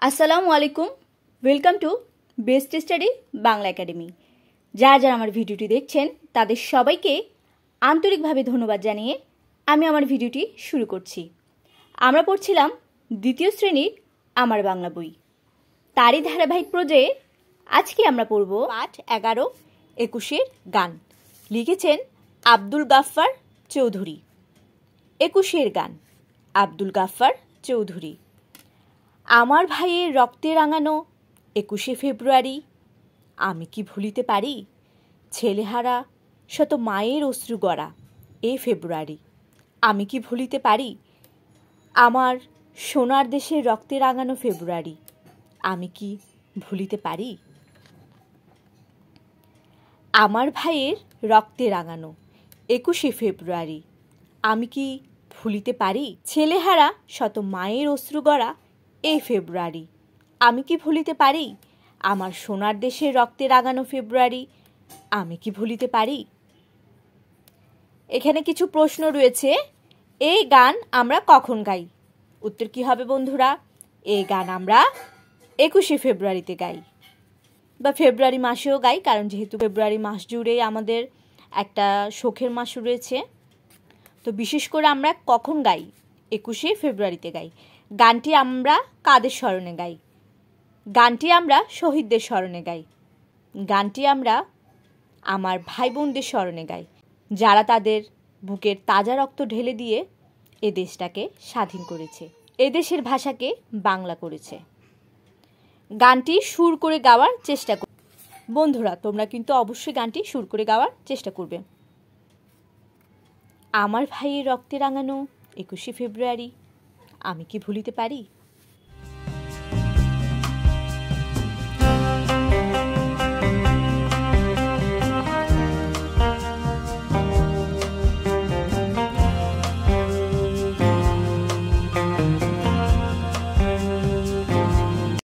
আসসালামু আলাইকুম, welcome to best study Bangla academy. যারা যারা আমার ভিডিওটি দেখছেন তাদের সবাইকে আন্তরিকভাবে ধন্যবাদ জানিয়ে আমি আমার ভিডিওটি শুরু করছি। আমরা পড়ছিলাম দ্বিতীয় শ্রেণীর আমার বাংলা বই, তারই ধারাবাহিক পর্যায়ে আজকে আমরা পড়ব পাঠ 11 একুশের গান। লিখেছেন আব্দুল গাফফার চৌধুরী। একুশের গান, আব্দুল গাফফার চৌধুরী। আমার ভাইয়ের রক্তে রাঙানো 21শে ফেব্রুয়ারি, আমি কি ভুলিতে পারি? ছেলেহারা শত মায়ের অশ্রু গড়া এ ফেব্রুয়ারি, আমি কি ভুলিতে পারি? আমার সোনার দেশের রক্তে রাঙানো ফেব্রুয়ারি, আমি কি ভুলিতে পারি? আমার ভাইয়ের রক্তে রাঙানো 21শে ফেব্রুয়ারি, আমি কি ভুলিতে পারি? ছেলেহারা শত মায়ের অশ্রু গড়া এই ফেব্রুয়ারি, আমি কি ভুলিতে পারি? আমার সোনার দেশের রক্তে রাঙানো ফেব্রুয়ারি, আমি কি ভুলিতে পারি? এখানে কিছু প্রশ্ন রয়েছে। এই গান আমরা কখন গাই? উত্তর কি হবে বন্ধুরা? এই গান আমরা 21শে ফেব্রুয়ারিতে গাই, বা ফেব্রুয়ারি মাসেও গাই, কারণ যেহেতু ফেব্রুয়ারি মাস জুড়েই আমাদের একটা শোকের মাস রয়েছে। তো বিশেষ করে আমরা কখন গাই? 21শে ফেব্রুয়ারিতে গাই। গানটি আমরা কাদের স্মরণে গাই? গানটি আমরা শহীদদের স্মরণে গাই। গানটি আমরা আমার ভাই বোনদের স্মরণে গাই, যারা তাদের বুকের তাজা রক্ত ঢেলে দিয়ে এ দেশটাকে স্বাধীন করেছে, এ দেশের ভাষাকে বাংলা করেছে। গানটি সুর করে গাওয়ার চেষ্টা কর বন্ধুরা, তোমরা কিন্তু অবশ্যই গানটি সুর করে গাওয়ার চেষ্টা করবে। আমার ভাইয়ের রক্তে রাঙানো 21শে ফেব্রুয়ারি, আমি কি ভুলিতে পারি?